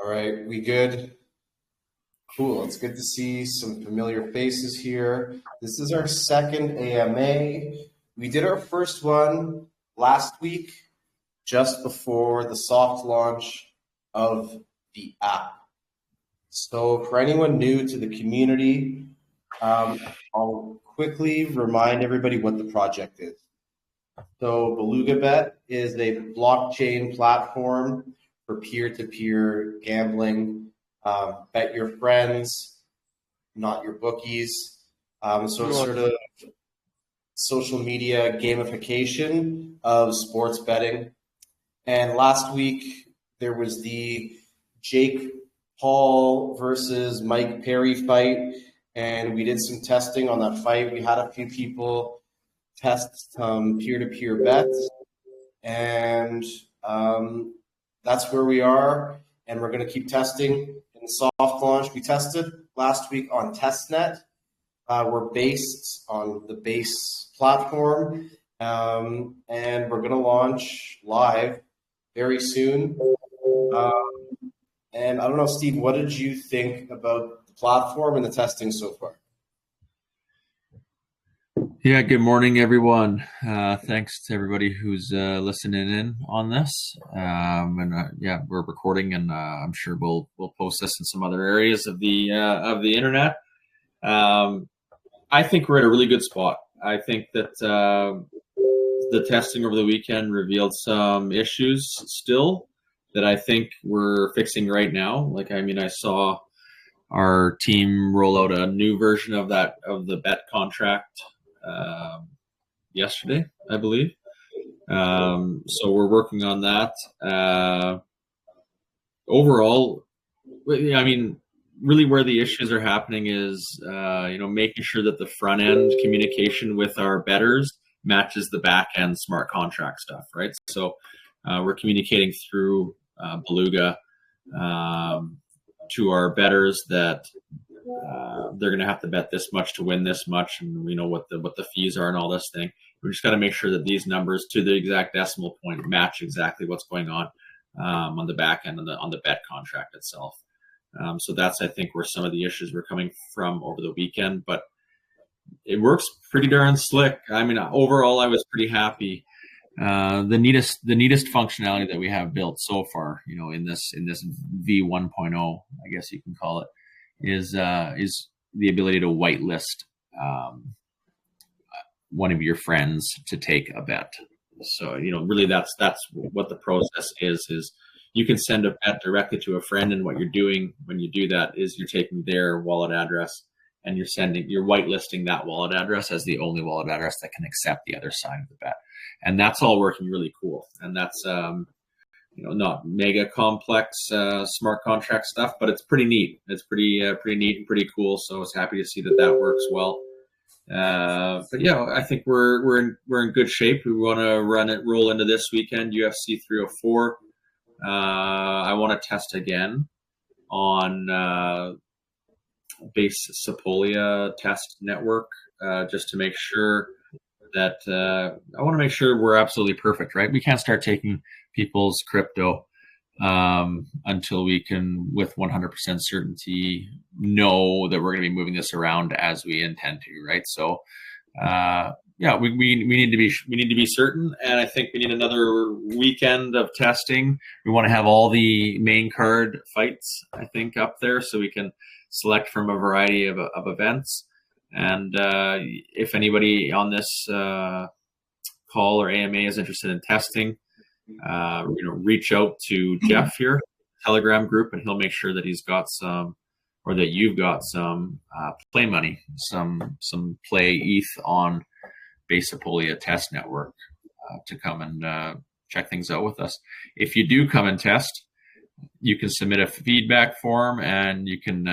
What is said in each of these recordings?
All right, we good? Cool. It's good to see some familiar faces here. This is our second AMA. We did our first one last week, just before the soft launch of the app. So for anyone new to the community, I'll quickly remind everybody what the project is. So balooga.bet is a blockchain platform for peer-to-peer gambling. Bet your friends, not your bookies. So it's sort of social media gamification of sports betting. And last week, there was the Jake Paul versus Mike Perry fight, and we did some testing on that fight. We had a few people test some peer-to-peer bets, and that's where we are, and we're going to keep testing. In the soft launch, we tested last week on testnet. We're based on the base platform, and we're going to launch live very soon. And I don't know, Steve, what did you think about the platform and the testing so far? Yeah, good morning, everyone. Thanks to everybody who's listening in on this. Yeah, we're recording, and I'm sure we'll post this in some other areas of the internet. I think we're at a really good spot. I think that the testing over the weekend revealed some issues still that I think we're fixing right now. I saw our team roll out a new version of the bet contract yesterday, I believe. So we're working on that. Overall, really where the issues are happening is, making sure that the front end communication with our bettors matches the back end smart contract stuff, right? So we're communicating through Balooga to our bettors that they're going to have to bet this much to win this much, and we know what the fees are and all this thing. We just got to make sure that these numbers to the exact decimal point match exactly what's going on the back end on the bet contract itself. So that's, I think, where some of the issues were coming from over the weekend, but it works pretty darn slick. Overall, I was pretty happy. The neatest functionality that we have built so far, in this V 1.0, I guess you can call it, is the ability to whitelist one of your friends to take a bet. So really that's what the process is you can send a bet directly to a friend, and what you're doing when you do that is you're taking their wallet address and you're whitelisting that wallet address as the only wallet address that can accept the other side of the bet. And that's all working really cool. And that's not mega complex smart contract stuff, but it's pretty neat. It's pretty neat and pretty cool. So I was happy to see that works well. But yeah, I think we're in good shape. We want to roll into this weekend, UFC 304. I want to test again on base Sepolia test network, just to make sure that I want to make sure we're absolutely perfect, right? We can't start taking people's crypto until we can, with 100% certainty, know that we're going to be moving this around as we intend to, right? So, we need to be certain, and I think we need another weekend of testing. We want to have all the main card fights, I think, up there, so we can select from a variety of events. And if anybody on this call or AMA is interested in testing, reach out to Jeff here, Telegram group, and he'll make sure that he's got some, or that you've got some play money, some play ETH on base Sepolia test network to come and check things out with us. If you do come and test, you can submit a feedback form and you can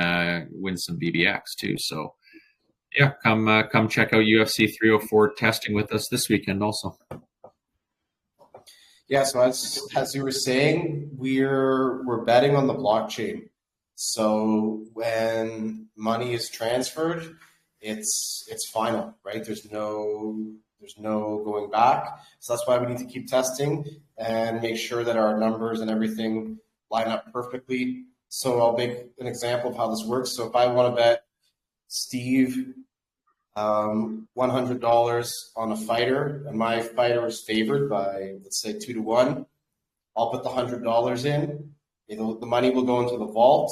win some BBX too. So yeah, come check out UFC 304 testing with us this weekend also. Yeah, so as you were saying, we're betting on the blockchain. So when money is transferred, it's final, right? There's no going back. So that's why we need to keep testing and make sure that our numbers and everything line up perfectly. So I'll make an example of how this works. So if I want to bet Steve $100 on a fighter, and my fighter is favored by, let's say, 2-1, I'll put the $100 in. The money will go into the vault,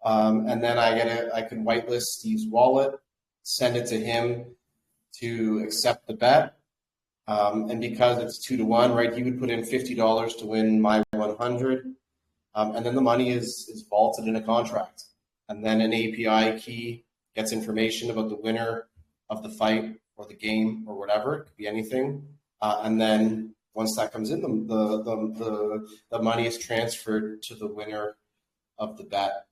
and then I can whitelist Steve's wallet, send it to him to accept the bet. And because it's 2-1, right, he would put in $50 to win my 100, and then the money is vaulted in a contract, and then an API key gets information about the winner of the fight or the game or whatever. It could be anything, and then once that comes in, the money is transferred to the winner of the bet.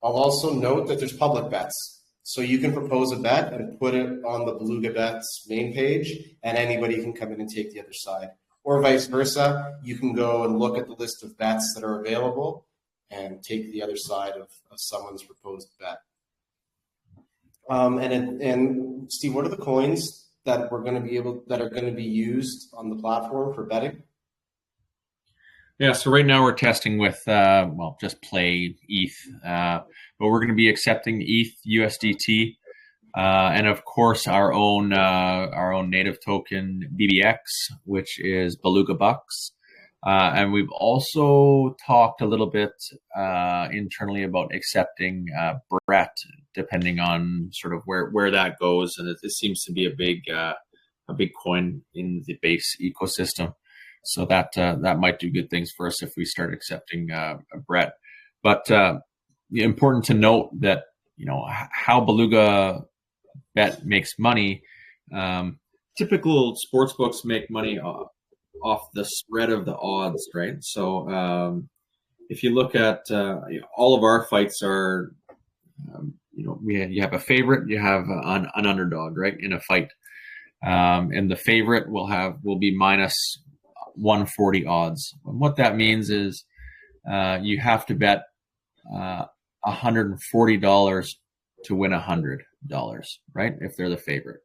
I'll also note that there's public bets. So you can propose a bet and put it on the balooga.bet's main page, and anybody can come in and take the other side. Or vice versa, you can go and look at the list of bets that are available and take the other side of someone's proposed bet. And Steve, what are the coins that are going to be used on the platform for betting? Yeah, so right now we're testing with just play ETH, but we're going to be accepting ETH, USDT, and of course our own native token BBX, which is Balooga Bucks. And we've also talked a little bit internally about accepting Brett, depending on sort of where that goes, and it seems to be a big coin in the base ecosystem. So that might do good things for us if we start accepting Brett. But important to note that how Balooga Bet makes money. Typical sports books make money off the spread of the odds, right? So if you look at all of our fights are, you have a favorite, you have an underdog, right, in a fight, and the favorite will be minus 140 odds. And what that means is you have to bet $140 to win $100, right? If they're the favorite.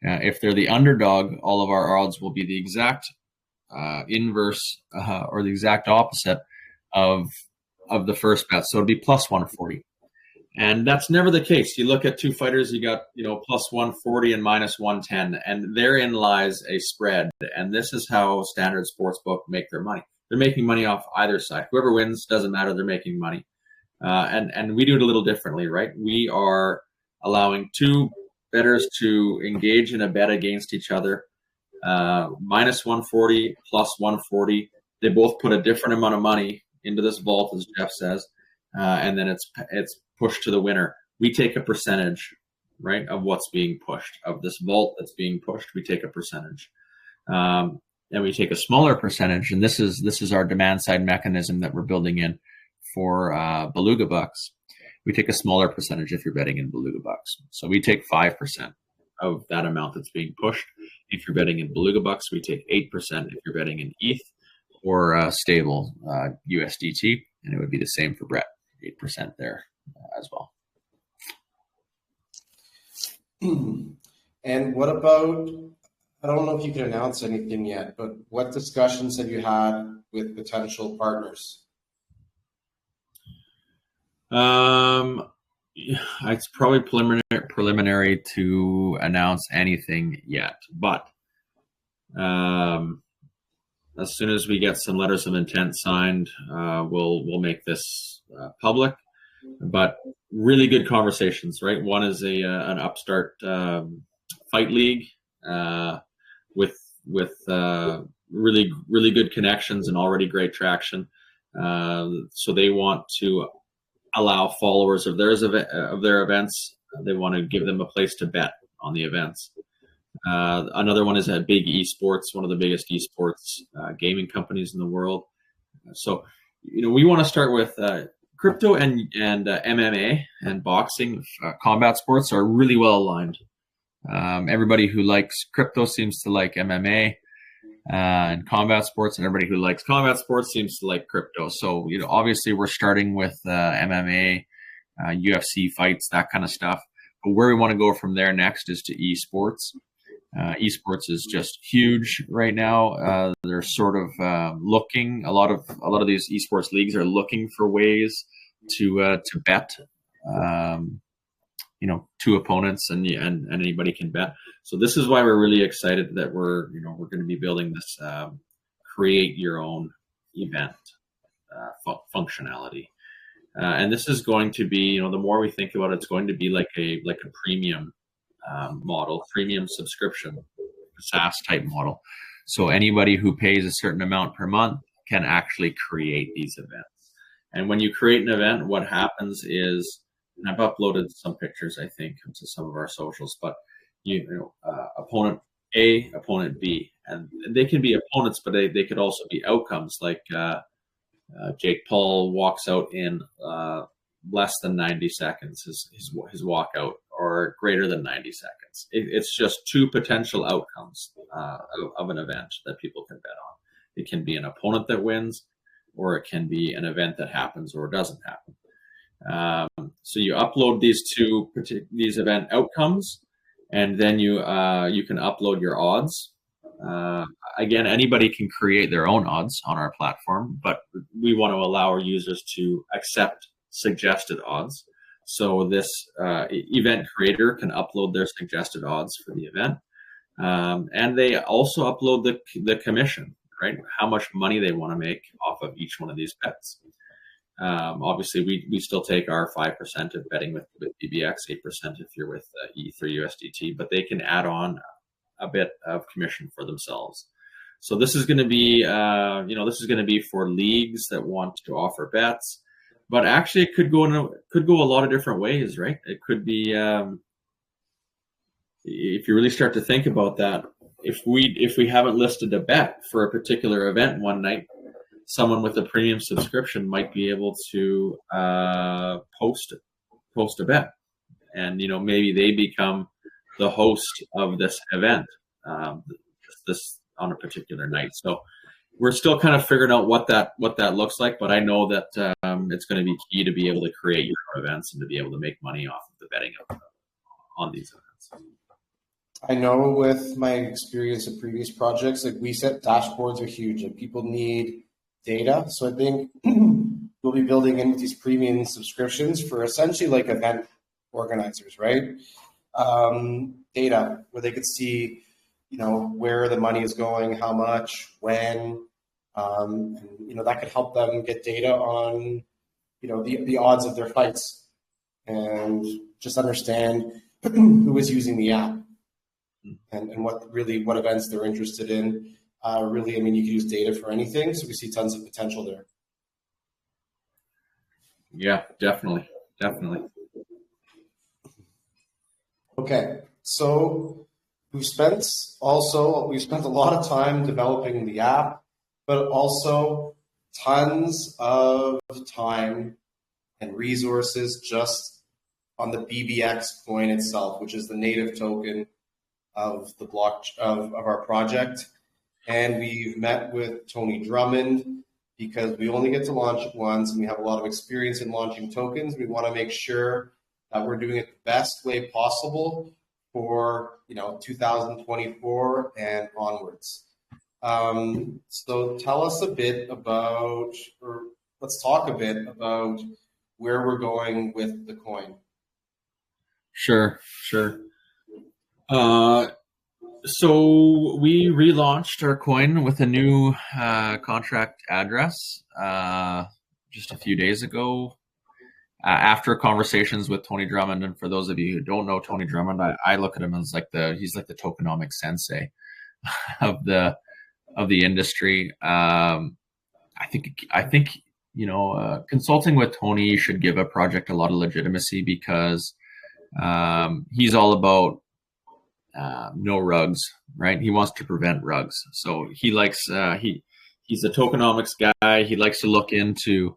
If they're the underdog, all of our odds will be the exact inverse or the exact opposite of the first bet. So it'll be plus 140. And that's never the case. You look at two fighters, you got, plus 140 and minus 110, and therein lies a spread. And this is how standard sportsbook make their money. They're making money off either side. Whoever wins, doesn't matter, they're making money. And we do it a little differently, right? We are allowing two bettors to engage in a bet against each other, minus 140, plus 140. They both put a different amount of money into this vault, as Jeff says, and then it's pushed to the winner. We take a percentage, right, of what's being pushed, of this vault that's being pushed. We take a percentage, and we take a smaller percentage. And this is our demand side mechanism that we're building in for Balooga Bucks. We take a smaller percentage if you're betting in Balooga Bucks. So we take 5% of that amount that's being pushed. If you're betting in Balooga Bucks, we take 8% if you're betting in ETH or stable USDT, and it would be the same for Brett, 8% there as well. And what about, I don't know if you can announce anything yet, but what discussions have you had with potential partners? It's probably preliminary to announce anything yet, but as soon as we get some letters of intent signed, we'll make this public. But really good conversations, right? One is an upstart fight league with really good connections and already great traction. So they want to allow followers of their events. They want to give them a place to bet on the events. Another one is a big esports, one of the biggest esports gaming companies in the world. So, we want to start with crypto and MMA and boxing. Combat sports are really well aligned. Everybody who likes crypto seems to like MMA and combat sports, and everybody who likes combat sports seems to like crypto. So, obviously we're starting with MMA, UFC fights, that kind of stuff. But where we want to go from there next is to esports. Esports is just huge right now. They're sort of looking. A lot of these esports leagues are looking for ways to bet. Two opponents, and anybody can bet. So this is why we're really excited that we're going to be building this create your own event functionality. And this is going to be, the more we think about it, it's going to be like a premium model, premium subscription, SaaS type model. So anybody who pays a certain amount per month can actually create these events. And when you create an event, what happens is, and I've uploaded some pictures, I think, to some of our socials, but opponent A, opponent B, and they can be opponents, but they could also be outcomes, like Jake Paul walks out in less than 90 seconds, his walkout, or greater than 90 seconds. It's just two potential outcomes of an event that people can bet on. It can be an opponent that wins, or it can be an event that happens or doesn't happen. So you upload these event outcomes, and then you can upload your odds. Again, anybody can create their own odds on our platform, but we want to allow our users to accept suggested odds. So this event creator can upload their suggested odds for the event, and they also upload the commission, right? How much money they want to make off of each one of these bets. Obviously, we still take our 5% of betting with BBX, 8% if you're with ETH or USDT, but they can add on a bit of commission for themselves. So this is going to be, this is going to be for leagues that want to offer bets, but actually it could go a lot of different ways, right? It could be, if you really start to think about that, if we haven't listed a bet for a particular event one night, someone with a premium subscription might be able to post a bet, and maybe they become the host of this event this on a particular night. So we're still kind of figuring out what that looks like, but I know that it's going to be key to be able to create your own events and to be able to make money off of the betting on these events. I know with my experience in previous projects, like we said, dashboards are huge and people need data. So I think we'll be building in with these premium subscriptions for essentially like event organizers, right? Data where they could see, where the money is going, how much, when, and, that could help them get data on, the odds of their fights, and just understand who is using the app and what events they're interested in. You can use data for anything. So we see tons of potential there. Yeah, definitely. Okay. So we've spent a lot of time developing the app, but also tons of time and resources just on the BBX coin itself, which is the native token of the block of our project. And we've met with Tony Drummond because we only get to launch it once, and we have a lot of experience in launching tokens. We want to make sure that we're doing it the best way possible for 2024 and onwards. So tell us a bit about, or let's talk a bit about where we're going with the coin. Sure. So we relaunched our coin with a new contract address just a few days ago. After conversations with Tony Drummond, and for those of you who don't know Tony Drummond, I look at him as he's like the tokenomics sensei of the industry. I think consulting with Tony should give a project a lot of legitimacy, because he's all about no rugs, right? He wants to prevent rugs. So he likes he's a tokenomics guy. He likes to look into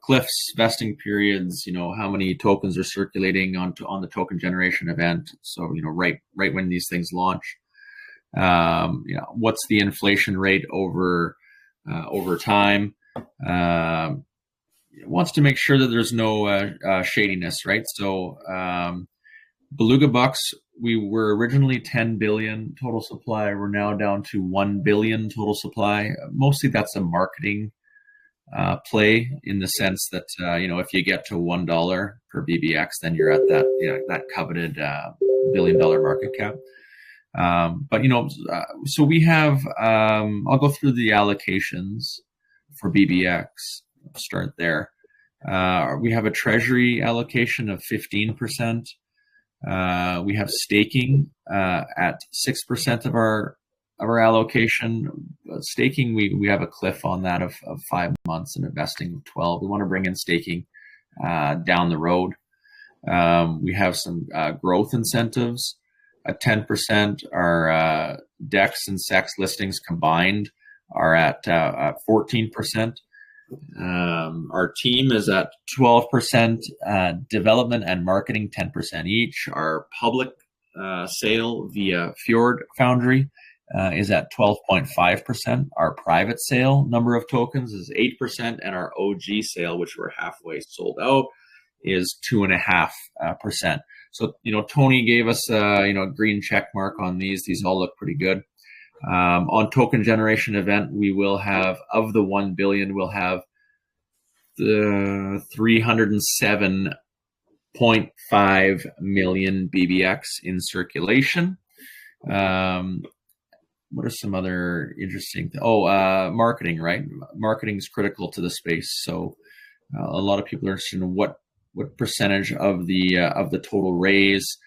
cliffs, vesting periods, how many tokens are circulating on the token generation event. So, right when these things launch, what's the inflation rate over time. Wants to make sure that there's no shadiness, right? So, Beluga Bucks we were originally 10 billion total supply. We're now down to 1 billion total supply. Mostly that's a marketing play, in the sense that if you get to $1 per BBX, then you're at that coveted $1 billion market cap. So we have, I'll go through the allocations for BBX. I'll start there. We have a treasury allocation of 15%. We have staking at 6% of our allocation. Staking, we have a cliff on that of 5 months, and investing 12. We want to bring in staking down the road. We have some growth incentives at 10%. Our DEX and SEX listings combined are at 14%. Our team is at 12%, development and marketing 10% each. Our public sale via Fjord Foundry is at 12.5%. Our private sale number of tokens is 8%, and our OG sale, which we're halfway sold out, is 2.5%. So Tony gave us a green check mark on these. These all look pretty good. On token generation event, we will have, of the 1 billion, we'll have the 307.5 million BBX in circulation. What are some other interesting marketing, right? Marketing is critical to the space. So a lot of people are interested in what percentage of the total raise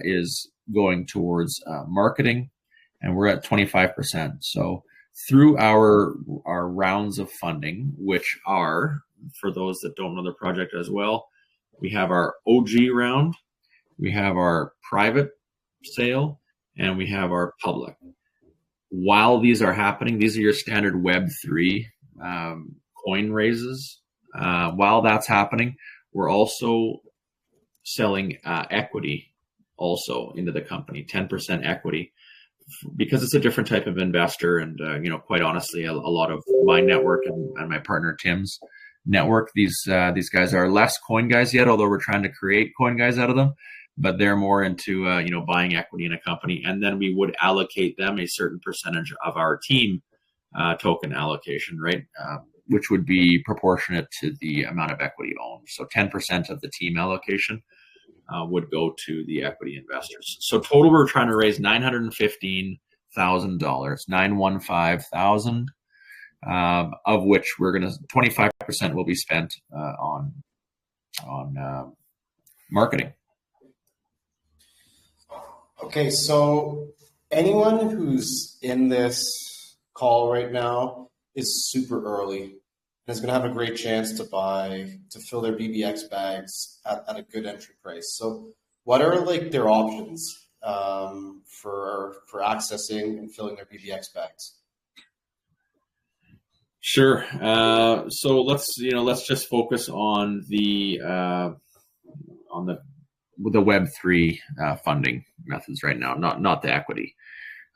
is going towards marketing, and we're at 25%. So through our rounds of funding, which are, for those that don't know the project as well, we have our OG round, we have our private sale, and we have our public. While these are happening, these are your standard Web3 coin raises. While that's happening, we're also selling equity also into the company, 10% equity, because it's a different type of investor. And, quite honestly, a lot of my network and my partner Tim's network, these guys are less coin guys yet, although we're trying to create coin guys out of them. But they're more into, buying equity in a company. And then we would allocate them a certain percentage of our team token allocation, right? Which would be proportionate to the amount of equity owned. So 10% of the team allocation would go to the equity investors. So total, we're trying to raise $915,000, $915,000, of which 25% will be spent on marketing. Okay, so anyone who's in this call right now is super early and is going to have a great chance to fill their BBX bags at a good entry price. So what are their options for accessing and filling their BBX bags? Sure. So let's just focus on the Web3 funding methods right now, not the equity.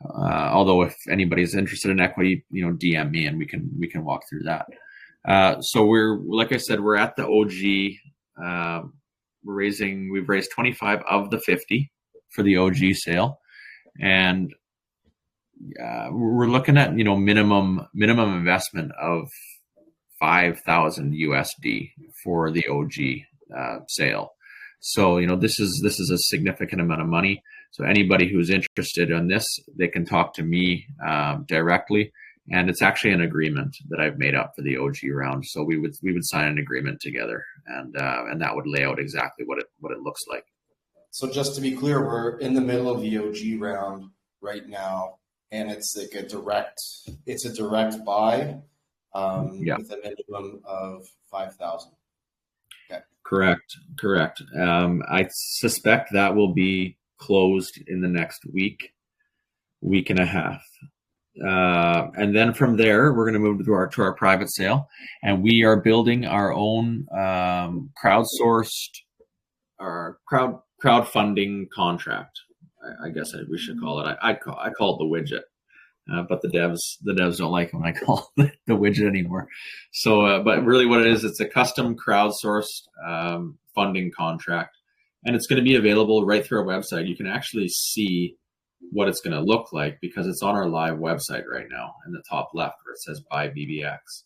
Although if anybody's interested in equity, DM me and we can walk through that. So like I said, we're at the OG. We've raised 25 of the 50 for the OG sale, and we're looking at minimum investment of $5,000 USD for the OG sale. So this is a significant amount of money. So anybody who's interested in this, they can talk to me directly, and it's actually an agreement that I've made up for the OG round. So we would sign an agreement together, and that would lay out exactly what it looks like. So just to be clear, we're in the middle of the OG round right now, and it's a direct buy with a minimum of 5,000. Okay. Correct. I suspect that will be closed in the next week and a half. And then from there, we're going to move to our private sale, and we are building our own crowdsourced or crowdfunding contract. I guess we should call it. I call it the widget, but the devs don't like when I call it the widget anymore. So, but really, what it is, it's a custom crowdsourced funding contract, And it's going to be available right through our website. You can actually see what it's going to look like because it's on our live website right now in the top left where it says buy BBX.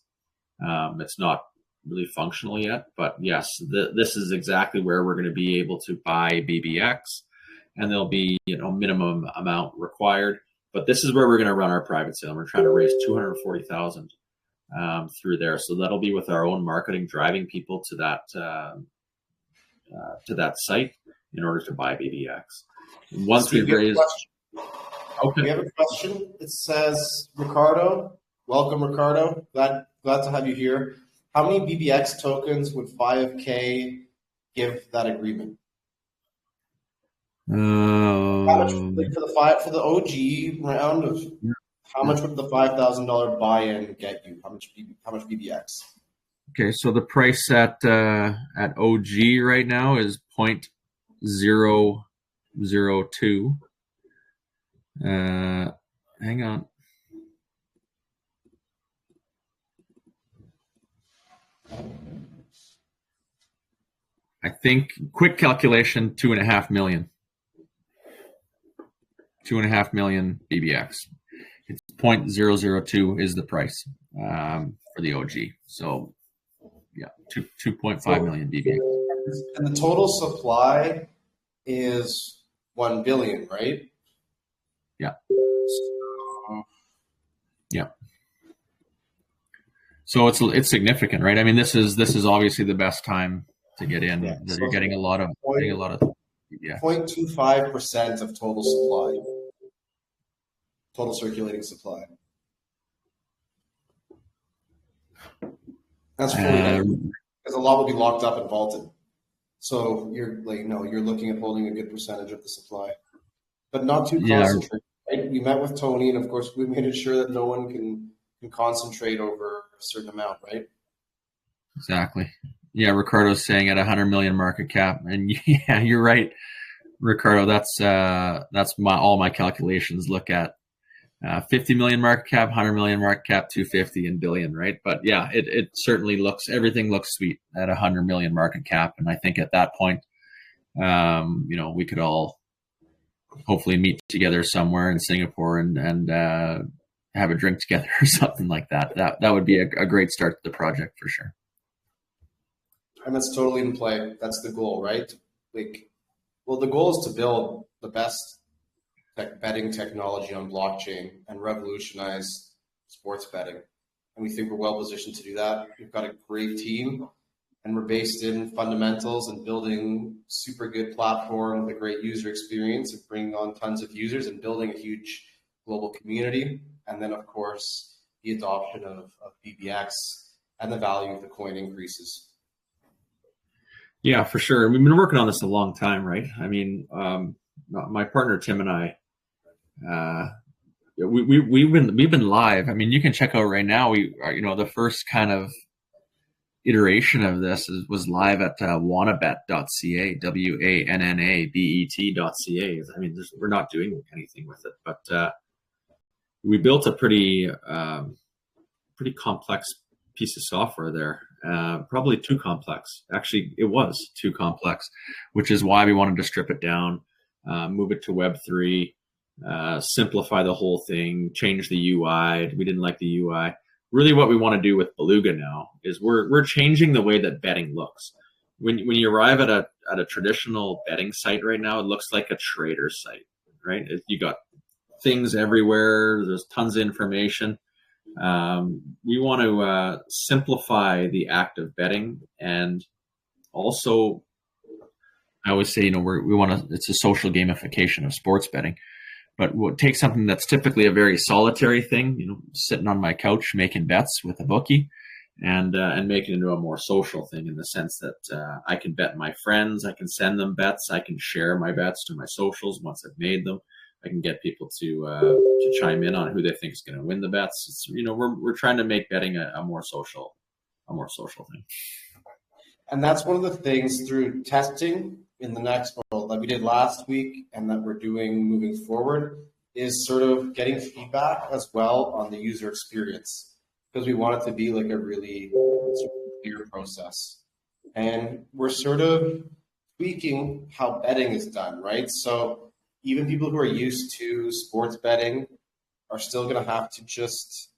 It's not really functional yet, but yes, this is exactly where we're going to be able to buy BBX, and there'll be, minimum amount required. But this is where we're going to run our private sale. We're trying to raise $240,000 through there, so that'll be with our own marketing, driving people to that site in order to buy BBX. Once we've raised, okay, we have a question. It says, Ricardo, welcome, Ricardo. Glad to have you here. How many BBX tokens would 5K give that agreement? How much for the OG round of? How much would the $5,000 buy-in get you? How much BBX? Okay, so the price at OG right now is 0.002. Hang on. I think quick calculation, 2.5 million. 2.5 million BBX. It's 0.002 is the price for the OG. So yeah, 2.5 million BBX. And the total supply is 1 billion, right? Yeah. Yeah. So it's significant, right? I mean, this is obviously the best time to get in. Yeah. So you're getting a lot of yeah. 0.25% of total supply. Total circulating supply. That's because a lot will be locked up and vaulted. So you're looking at holding a good percentage of the supply, but not too concentrated. Yeah. Right? We met with Tony, and of course, we made sure that no one can concentrate over a certain amount, right? Exactly. Yeah, Ricardo's saying at 100 million market cap, and yeah, you're right, Ricardo. That's all my calculations look at 50 million market cap, 100 million market cap, 250 and billion, right? But yeah, it certainly everything looks sweet at 100 million market cap, and I think at that point, we could all hopefully meet together somewhere in Singapore and have a drink together or something like that. That would be a great start to the project for sure. And that's totally in play. That's the goal, right? The goal is to build the best betting technology on blockchain and revolutionize sports betting. And we think we're well positioned to do that. We've got a great team, and we're based in fundamentals and building super good platform with a great user experience and bringing on tons of users and building a huge global community. And then, of course, the adoption of BBX and the value of the coin increases. Yeah, for sure. We've been working on this a long time, right? I mean, my partner Tim and I, we've been live. I mean, you can check out right now. We are, the first kind of iteration of this was live at wannabet.ca, WANNABET.ca. I mean, we're not doing anything with it, but we built a pretty complex piece of software there. Probably too complex. Actually, it was too complex, which is why we wanted to strip it down, move it to Web3, simplify the whole thing, change the UI. We didn't like the UI. Really what we want to do with Balooga now is we're changing the way that betting looks. When you arrive at a traditional betting site right now, it looks like a trader site, right? You got things everywhere. There's tons of information. We want to simplify the act of betting, and also I always say, we want to. It's a social gamification of sports betting, but we'll take something that's typically a very solitary thing, sitting on my couch making bets with a bookie, and make it into a more social thing in the sense that I can bet my friends, I can send them bets, I can share my bets to my socials once I've made them. I can get people to chime in on who they think is going to win the bets. It's, we're trying to make betting a more social thing. And that's one of the things through testing in the next that we did last week and that we're doing moving forward is sort of getting feedback as well on the user experience, because we want it to be like a really clear process. And we're sort of tweaking how betting is done, right? So even people who are used to sports betting are still going to have to just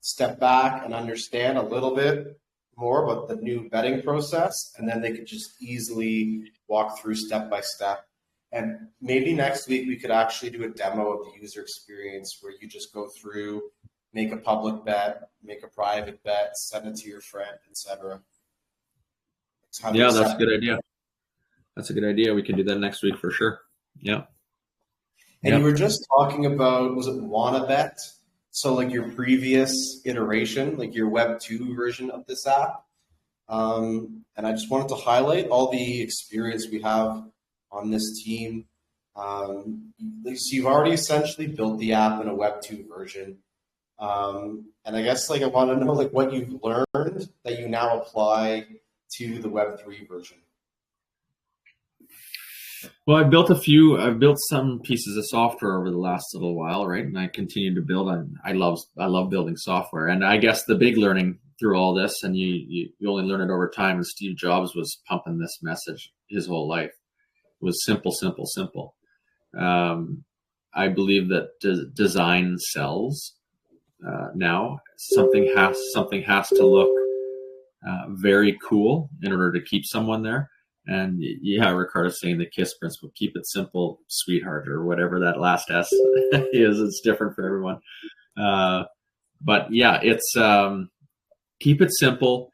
step back and understand a little bit more about the new betting process, and then they could just easily walk through step by step. And maybe next week we could actually do a demo of the user experience where you just go through, make a public bet, make a private bet, send it to your friend, etc. Yeah, that's a good idea. That's a good idea. We can do that next week for sure. Yeah. And you were just talking about, was it WannaBet? So like your previous iteration, like your Web 2 version of this app. And I just wanted to highlight all the experience we have on this team. So you've already essentially built the app in a Web 2 version. And I guess like I want to know like what you've learned that you now apply to the Web 3 version. Well, I've built some pieces of software over the last little while, right? And I continue to build. I love building software. And I guess the big learning through all this, and you only learn it over time, is Steve Jobs was pumping this message his whole life. It was simple, simple, simple. I believe that design sells now. Something has to look very cool in order to keep someone there. And yeah, Ricardo's saying the KISS principle, keep it simple, sweetheart, or whatever that last S is. It's different for everyone. But yeah, it's keep it simple.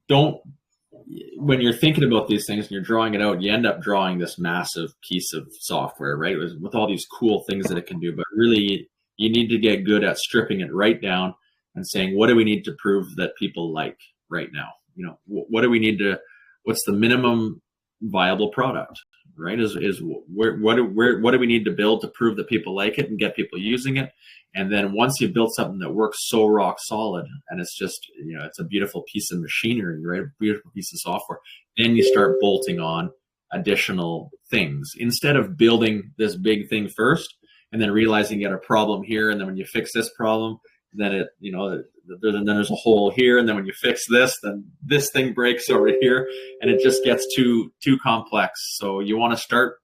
When you're thinking about these things and you're drawing it out, you end up drawing this massive piece of software, right? With all these cool things that it can do. But really, you need to get good at stripping it right down and saying, what do we need to prove that people like right now? You know, what do we need to, what's the minimum viable product, right? What do we need to build to prove that people like it and get people using it? And then once you've built something that works so rock solid, and it's just, you know, it's a beautiful piece of machinery, right? A beautiful piece of software. Then you start bolting on additional things instead of building this big thing first and then realizing you got a problem here. And then when you fix this problem, then it, you know, then there's a hole here. And then when you fix this, then this thing breaks over here, and it just gets too complex. So you want to start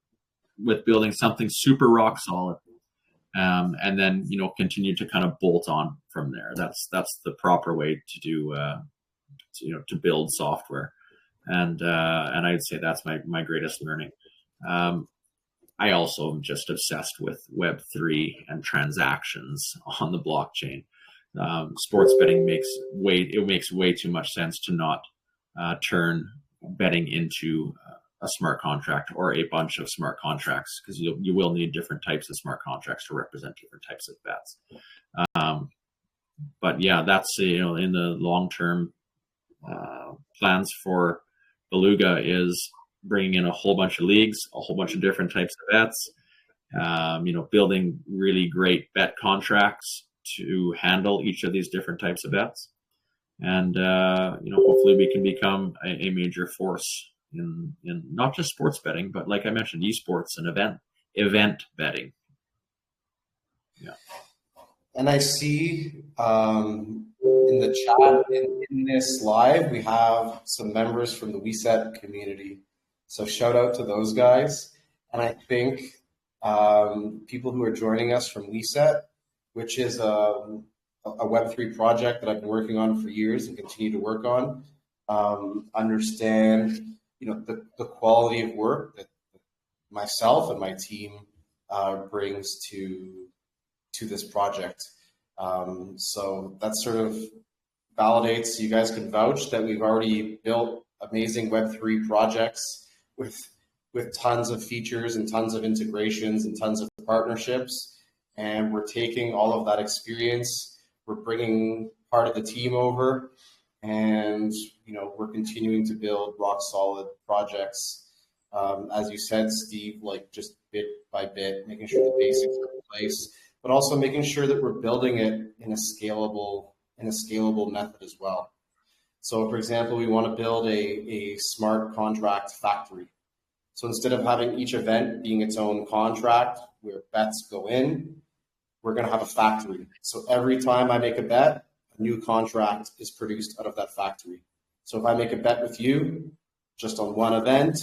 with building something super rock solid. And then, you know, continue to kind of bolt on from there. That's the proper way to do, to build software. And I'd say that's my greatest learning. I also am just obsessed with Web3 and transactions on the blockchain. Sports betting makes way too much sense to not turn betting into a smart contract or a bunch of smart contracts, because you will need different types of smart contracts to represent different types of bets. But yeah, that's, you know, in the long term plans for Balooga is bringing in a whole bunch of leagues, a whole bunch of different types of bets. You know, building really great bet contracts to handle each of these different types of bets, and you know, hopefully we can become a major force in not just sports betting, but like I mentioned, esports and event betting. Yeah. And I see in the chat in this live, we have some members from the WeSet community. So shout out to those guys. And I think people who are joining us from WeSet, which is a Web3 project that I've been working on for years and continue to work on, understand, you know, the quality of work that myself and my team brings to this project. So that sort of validates, you guys can vouch that we've already built amazing Web3 projects with tons of features and tons of integrations and tons of partnerships. And we're taking all of that experience, we're bringing part of the team over, and, you know, we're continuing to build rock solid projects. As you said, Steve, like just bit by bit, making sure the basics are in place, but also making sure that we're building it in a scalable method as well. So for example, we want to build a smart contract factory. So instead of having each event being its own contract where bets go in, we're going to have a factory. So every time I make a bet, a new contract is produced out of that factory. So if I make a bet with you just on one event,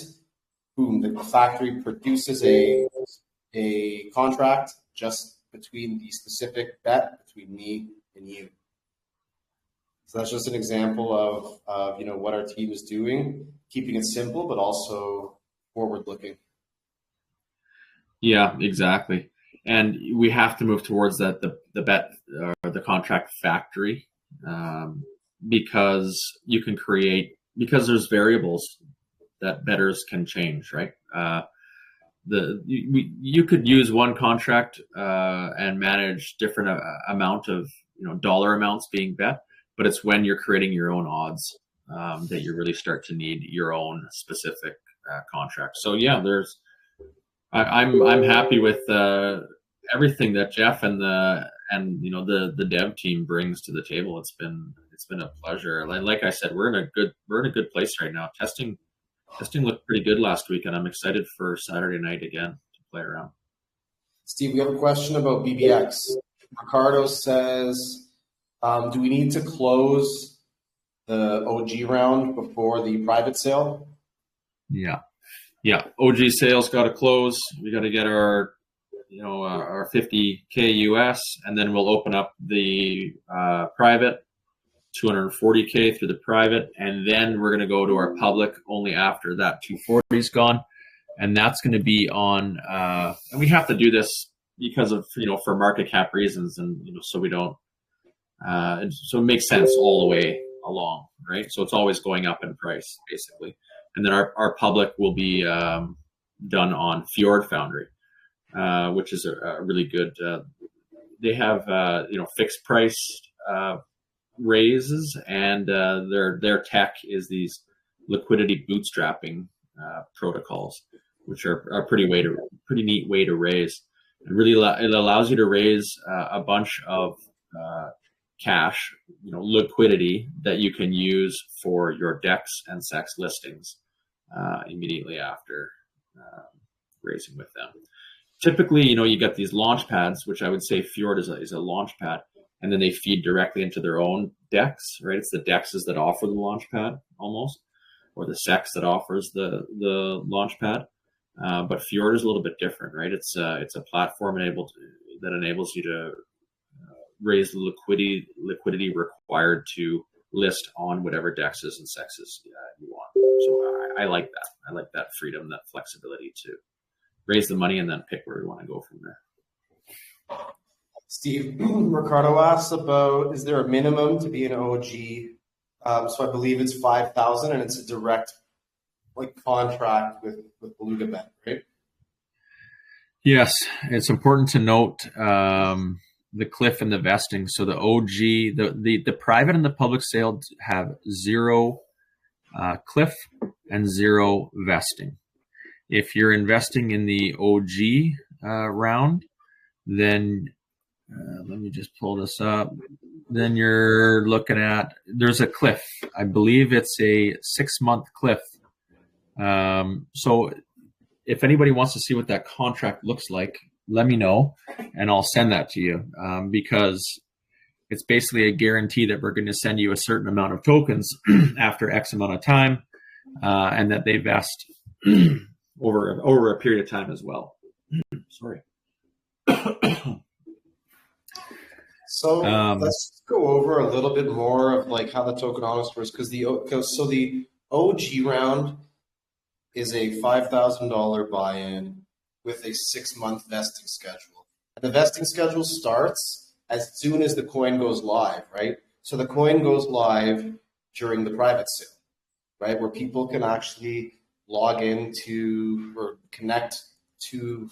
boom, the factory produces a contract just between the specific bet between me and you. So that's just an example of what our team is doing, keeping it simple, but also forward looking. Yeah, exactly. And we have to move towards that the bet or the contract factory, because you can create, because there's variables that bettors can change, right? You could use one contract and manage different amount of dollar amounts being bet, but it's when you're creating your own odds that you really start to need your own specific contract. So yeah, I'm happy with everything that Jeff and the dev team brings to the table. It's been a pleasure. Like I said, we're in a good place right now. Testing looked pretty good last week, and I'm excited for Saturday night again to play around. Steve, we have a question about BBX. Ricardo says, do we need to close the OG round before the private sale? Yeah. OG sales got to close. We got to get our 50K US, and then we'll open up the private, 240K through the private, and then we're going to go to our public only after that 240 is gone, and that's going to be on. And we have to do this because of for market cap reasons, and so we don't. So it makes sense all the way along, right? So it's always going up in price, basically. And then our public will be done on Fjord Foundry, which is a really good. They have fixed price raises, and their tech is these liquidity bootstrapping protocols, which are a pretty neat way to raise. And really, it allows you to raise a bunch of cash, liquidity that you can use for your DEX and SEX listings immediately after raising with them. Typically, you get these launch pads, which I would say Fjord is a launch pad, and then they feed directly into their own DEX, right? It's the DEXs that offer the launch pad almost, or the SEX that offers the launch pad. But Fjord is a little bit different, right? It's a platform that enables you to raise the liquidity required to list on whatever DEXs and SEXs you want. So I like that. I like that freedom, that flexibility to raise the money and then pick where we want to go from there. Steve, Ricardo asks about, is there a minimum to be an OG? So I believe it's 5,000, and it's a direct contract with balooga.bet, right? Yes, it's important to note the cliff and the vesting. So the OG, the private and the public sale have 0 cliff and 0 vesting. If you're investing in the OG round, then let me just pull this up. Then you're looking at, there's a cliff. I believe it's a 6-month cliff. So if anybody wants to see what that contract looks like, let me know, and I'll send that to you, because it's basically a guarantee that we're going to send you a certain amount of tokens after X amount of time, and that they vest over a period of time as well. Sorry. So let's go over a little bit more of how the tokenomics works, because the OG round is a $5,000 buy-in with a 6-month vesting schedule. And the vesting schedule starts as soon as the coin goes live, right? So the coin goes live during the private sale, right, where people can actually log into or connect to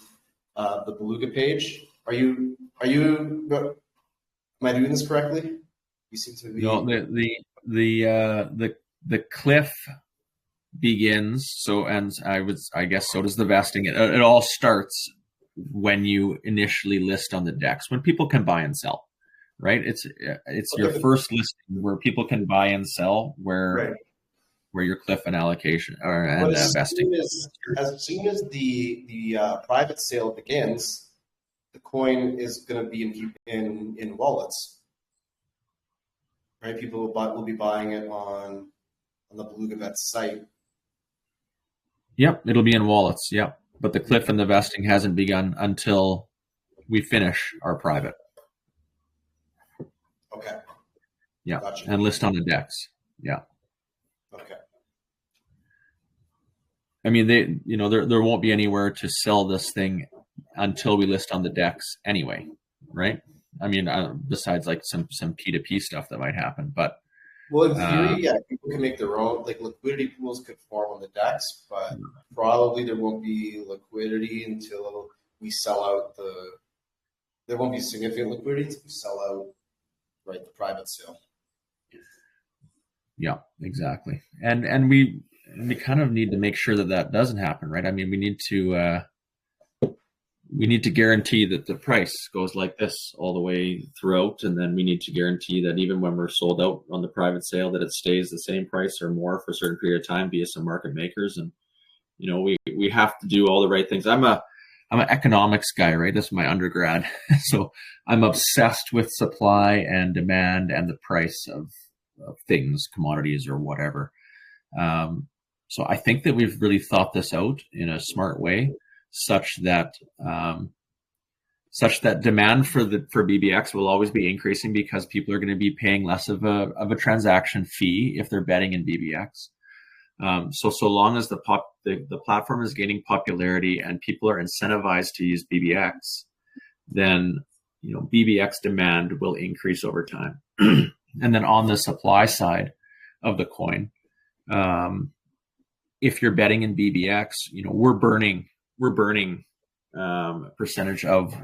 the Balooga page. Am I doing this correctly? You seem to be. No, the cliff begins. So, and I guess so does the vesting. It all starts when you initially list on the DEX, when people can buy and sell, right? It's your first listing where people can buy and sell, where your cliff and allocation and vesting. As soon as the private sale begins, the coin is going to be in wallets, right? People will be buying it on the balooga.bet site. Yep, it'll be in wallets. Yep, but the cliff and the vesting hasn't begun until we finish our private. Okay. Yeah, Gotcha. and list on the DEX. Yeah. Okay. I mean, there won't be anywhere to sell this thing until we list on the DEX anyway, right? I mean, besides like some P2P stuff that might happen, but Well, in theory, yeah, people can make their own, like liquidity pools could form on the DEX, but probably there won't be liquidity until we sell out there won't be significant liquidity until we sell out, right, the private sale. yeah, exactly. And we kind of need to make sure that doesn't happen, right? I mean, we need to guarantee that the price goes like this all the way throughout, and then we need to guarantee that even when we're sold out on the private sale, that it stays the same price or more for a certain period of time via some market makers. And we have to do all the right things. I'm an economics guy, right? This is my undergrad, so I'm obsessed with supply and demand and the price of things, commodities or whatever. So I think that we've really thought this out in a smart way, such that demand for BBX will always be increasing because people are going to be paying less of a transaction fee if they're betting in BBX. So long as the platform is gaining popularity and people are incentivized to use BBX, then BBX demand will increase over time. And then on the supply side of the coin, if you're betting in BBX, we're burning percentage of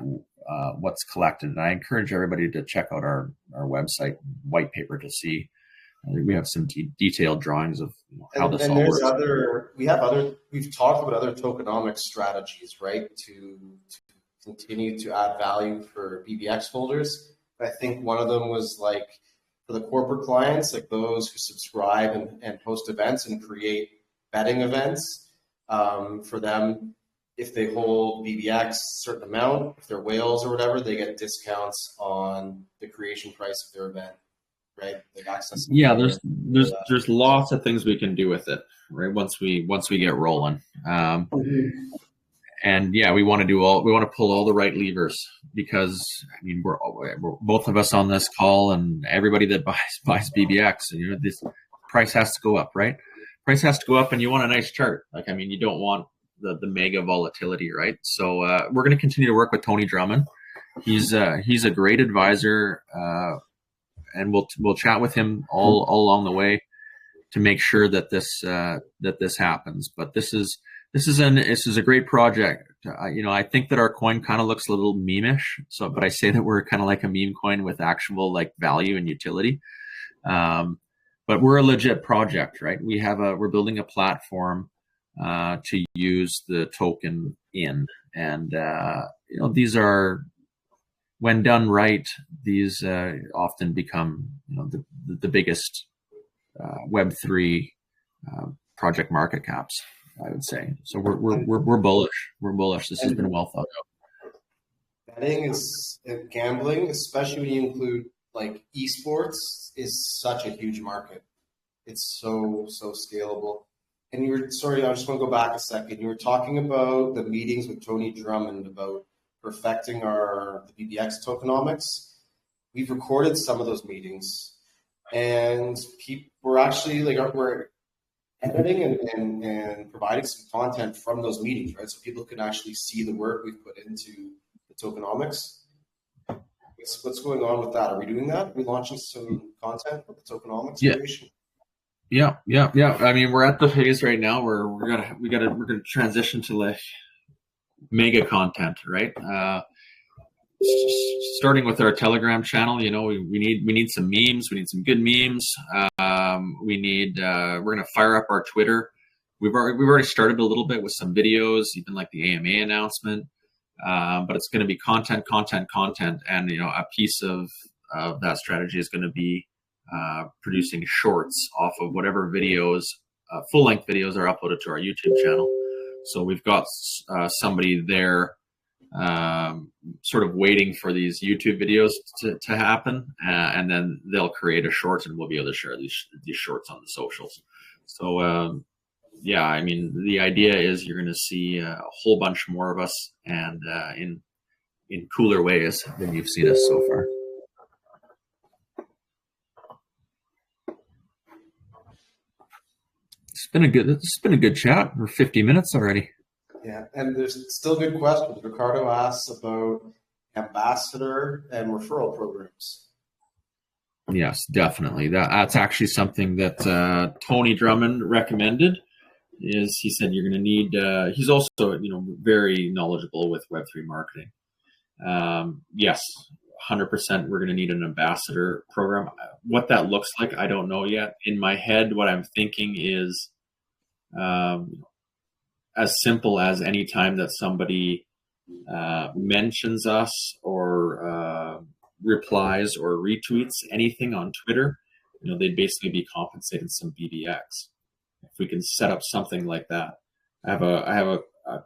what's collected. And I encourage everybody to check out our website white paper to see. We have some detailed drawings of how this all works. We've talked about other tokenomics strategies, right, to continue to add value for BBX holders. I think one of them was like for the corporate clients, like those who subscribe and host events and create betting events for them. If they hold BBX a certain amount, if they're whales or whatever, they get discounts on the creation price of their event, right? Like access. Yeah, there's lots of things we can do with it, right? Once we get rolling, and yeah, we want to pull all the right levers, because I mean we're both of us on this call and everybody that buys BBX, and this price has to go up, right? Price has to go up, and you want a nice chart. Like, I mean, you don't want the mega volatility, right? So we're going to continue to work with Tony Drummond. He's a great advisor, and we'll chat with him all along the way to make sure that this happens. But this is a great project. I think that our coin kind of looks a little meme-ish. So, but I say that we're kind of like a meme coin with actual like value and utility. But we're a legit project, right? We're building a platform to use the token in, and these are, when done right, these often become the biggest Web3 project market caps, I would say. So we're bullish. We're bullish. This has been well thought out. Betting gambling, especially when you include like esports, is such a huge market. It's so scalable. And I just want to go back a second. You were talking about the meetings with Tony Drummond about perfecting the BBX tokenomics. We've recorded some of those meetings, and we're actually we're editing and providing some content from those meetings, right? So people can actually see the work we've put into the tokenomics. What's going on with that? Are we doing that? Are we launching some content with the tokenomics creation? Yeah. I mean, we're at the phase right now where we're gonna transition to like mega content, right? Starting with our Telegram channel, we need some memes. We need some good memes. We're gonna fire up our Twitter. We've already started a little bit with some videos, even like the AMA announcement. But it's going to be content, and a piece of that strategy is going to be producing shorts off of whatever videos, full-length videos are uploaded to our YouTube channel. So we've got somebody there sort of waiting for these YouTube videos to happen, and then they'll create a short, and we'll be able to share these shorts on the socials. So yeah, I mean, the idea is you're going to see a whole bunch more of us, and in cooler ways than you've seen us so far. It's been a good chat. We're 50 minutes already. Yeah, and there's still good questions. Ricardo asks about ambassador and referral programs. Yes, definitely. That's actually something that Tony Drummond recommended. Is he said you're going to need. He's also very knowledgeable with Web3 marketing. Yes, 100%. We're going to need an ambassador program. What that looks like, I don't know yet. In my head, what I'm thinking is as simple as any time that somebody mentions us or replies or retweets anything on Twitter, they'd basically be compensated some BDX. If we can set up something like that, I have a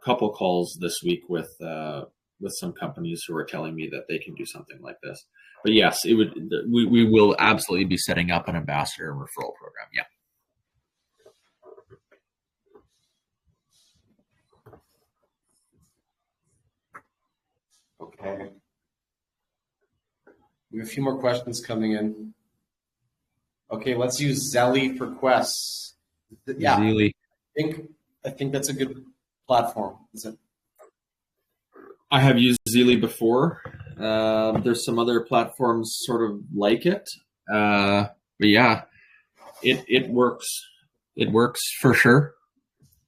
couple calls this week with some companies who are telling me that they can do something like this. But yes, it would. We will absolutely be setting up an ambassador referral program. Yeah. Okay. We have a few more questions coming in. Okay, let's use Zelly for quests. Yeah, Zeely. I think that's a good platform. Is it? I have used Zeely before. There's some other platforms sort of like it, but yeah, it works. It works for sure.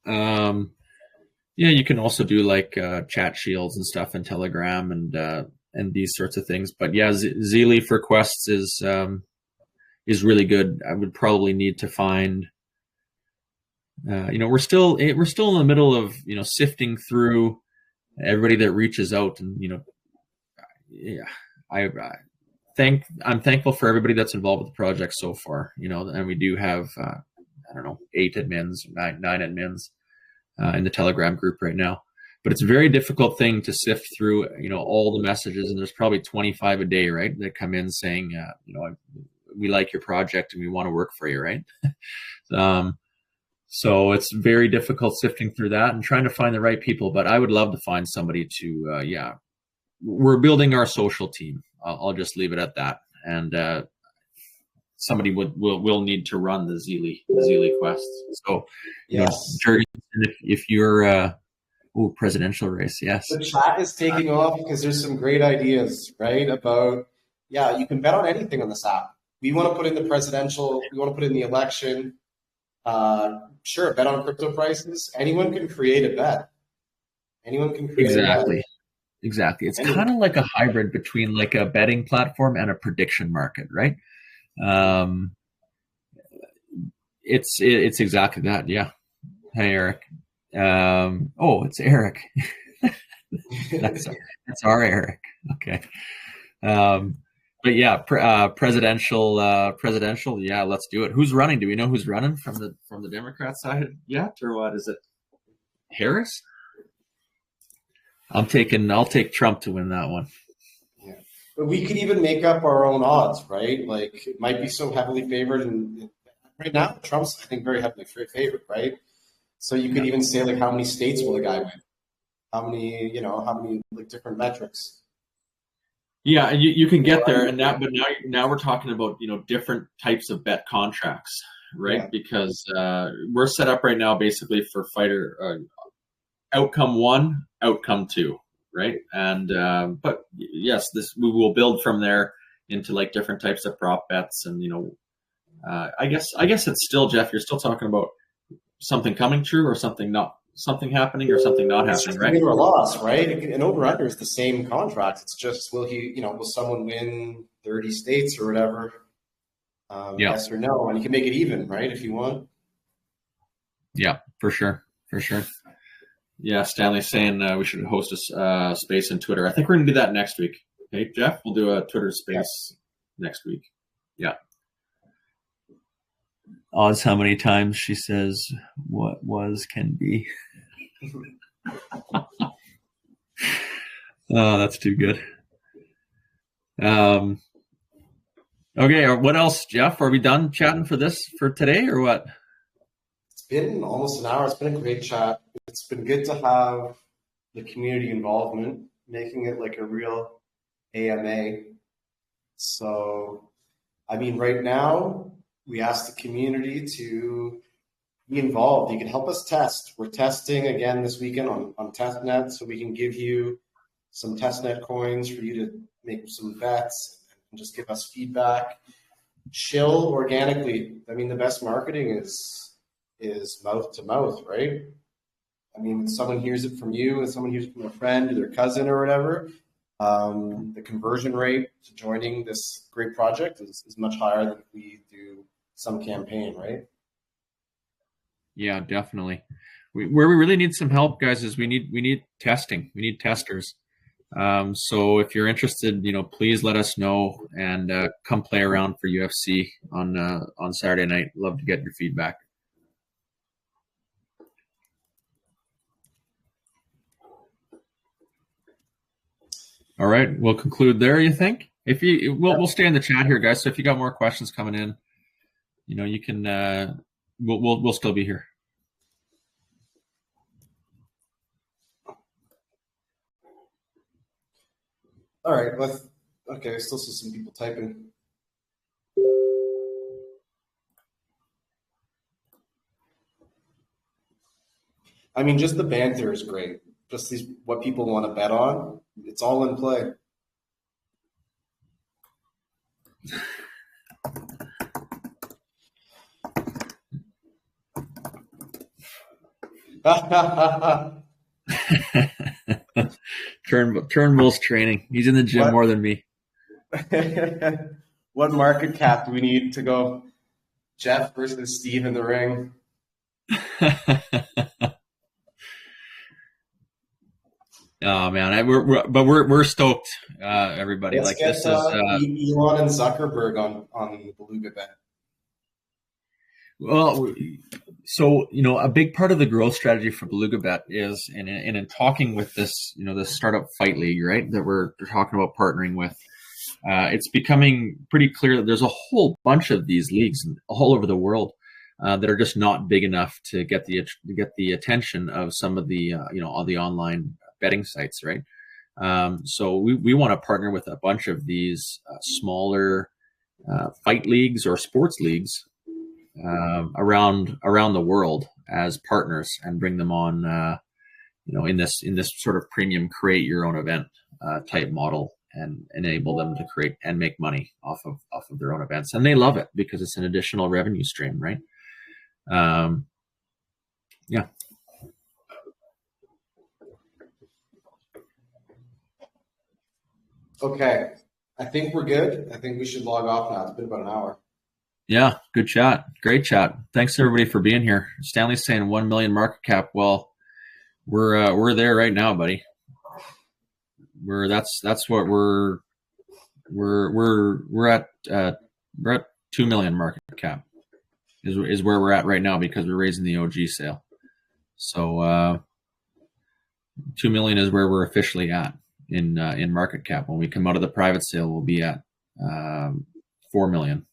Yeah, you can also do like chat shields and stuff in Telegram and these sorts of things. But yeah, Zeely for quests is really good. I would probably need to find. We're still in the middle of sifting through everybody that reaches out, and yeah, I'm thankful for everybody that's involved with the project so far. And we do have 8 admins, 9 admins in the Telegram group right now. But it's a very difficult thing to sift through, all the messages, and there's probably 25 a day, right, that come in saying, we like your project and we want to work for you, right? So it's very difficult sifting through that and trying to find the right people. But I would love to find somebody to, we're building our social team. I'll just leave it at that. And somebody will need to run the Zeely quests. So, yes, Jurgen, if you're presidential race, yes. The chat is taking off because there's some great ideas, right? About you can bet on anything on this app. We want to put in the presidential. We want to put in the election. Sure, bet on crypto prices. Anyone can create a bet. Anyone can create a bet. Exactly. It's kind of like a hybrid between like a betting platform and a prediction market, right? It's exactly that. Yeah. Hey, Eric. It's Eric. that's our Eric. Okay. But yeah, presidential. Yeah, let's do it. Who's running? Do we know who's running from the Democrat side yet, or what is it? Harris. I'll take Trump to win that one. Yeah, but we could even make up our own odds, right? Like it might be so heavily favored, and right now Trump's I think very heavily favored, right? So you could even say like how many states will the guy win? How many like different metrics. Yeah, you can get there, and but now we're talking about different types of bet contracts, right? Yeah. Because we're set up right now basically for fighter outcome 1, outcome 2, right? And but yes, we will build from there into like different types of prop bets, and I guess it's still, Jeff, you're still talking about something coming true or something happening or something not happening, right? Win or loss, right? An over-under is the same contract. It's just will someone win 30 states or whatever? Yes or no, and you can make it even, right, if you want. Yeah, for sure. Yeah, Stanley's saying we should host a space in Twitter. I think we're going to do that next week. Okay, Jeff, we'll do a Twitter space next week. Yeah. Oz, how many times she says what was can be. Oh, that's too good. Okay, what else, Jeff? Are we done chatting for today or what? been almost an hour. It's been a great chat. It's been good to have the community involvement, making it like a real AMA. So, I mean, right now, we ask the community to be involved. You can help us test. We're testing again this weekend on testnet, so we can give you some testnet coins for you to make some bets and just give us feedback. Shill organically. I mean, the best marketing is mouth to mouth, right? I mean, when someone hears it from you and someone hears it from a friend or their cousin or whatever, the conversion rate to joining this great project is much higher than if we do some campaign, right? Yeah, definitely. Where we really need some help, guys, is we need testing. We need testers. So if you're interested, please let us know and come play around for UFC on Saturday night. Love to get your feedback. All right, we'll conclude there. You think? We'll stay in the chat here, guys. So if you got more questions coming in, you can. We'll still be here. All right. Okay. I still see some people typing. I mean, just the banter is great. Just what people want to bet on. It's all in play. Turnbull's training. He's in the gym more than me. What market cap do we need to go Jeff versus Steve in the ring? Oh man, we're stoked, everybody. Let's get this is Elon and Zuckerberg on balooga.bet. Well, so a big part of the growth strategy for balooga.bet is, and in talking with this, the startup fight league, right, that we're talking about partnering with, it's becoming pretty clear that there's a whole bunch of these leagues all over the world that are just not big enough to get the attention of some of the all the online betting sites, right? So we want to partner with a bunch of these smaller fight leagues or sports leagues around the world as partners and bring them on, in this sort of premium create your own event type model and enable them to create and make money off of their own events. And they love it because it's an additional revenue stream, right? Yeah. Okay. I think we're good. I think we should log off now. It's been about an hour. Yeah, good chat. Great chat. Thanks everybody for being here. Stanley's saying 1 million market cap. Well, we're there right now, buddy. That's what we're at 2 million market cap is where we're at right now because we're raising the OG sale. So 2 million is where we're officially at in market cap. When we come out of the private sale, we'll be at 4 million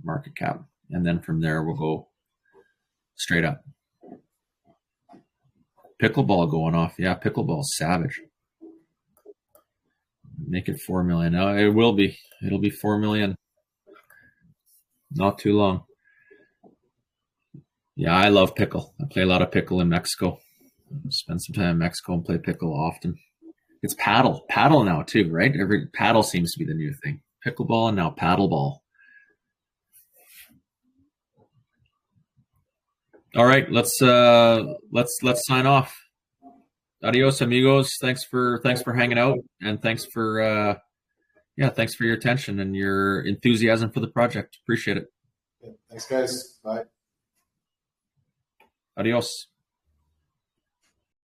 market cap, and then from there we'll go straight up. Pickleball going off. Yeah, pickleball's savage. Make it 4 million. No, it will be. It'll be 4 million. Not too long. Yeah, I love pickle. I play a lot of pickle in Mexico. Spend some time in Mexico and play pickle often. It's paddle now too, right? Every paddle seems to be the new thing. Pickleball and now paddleball. All right, let's sign off. Adios, amigos. Thanks for hanging out, and thanks for your attention and your enthusiasm for the project. Appreciate it. Thanks, guys. Bye. Adios.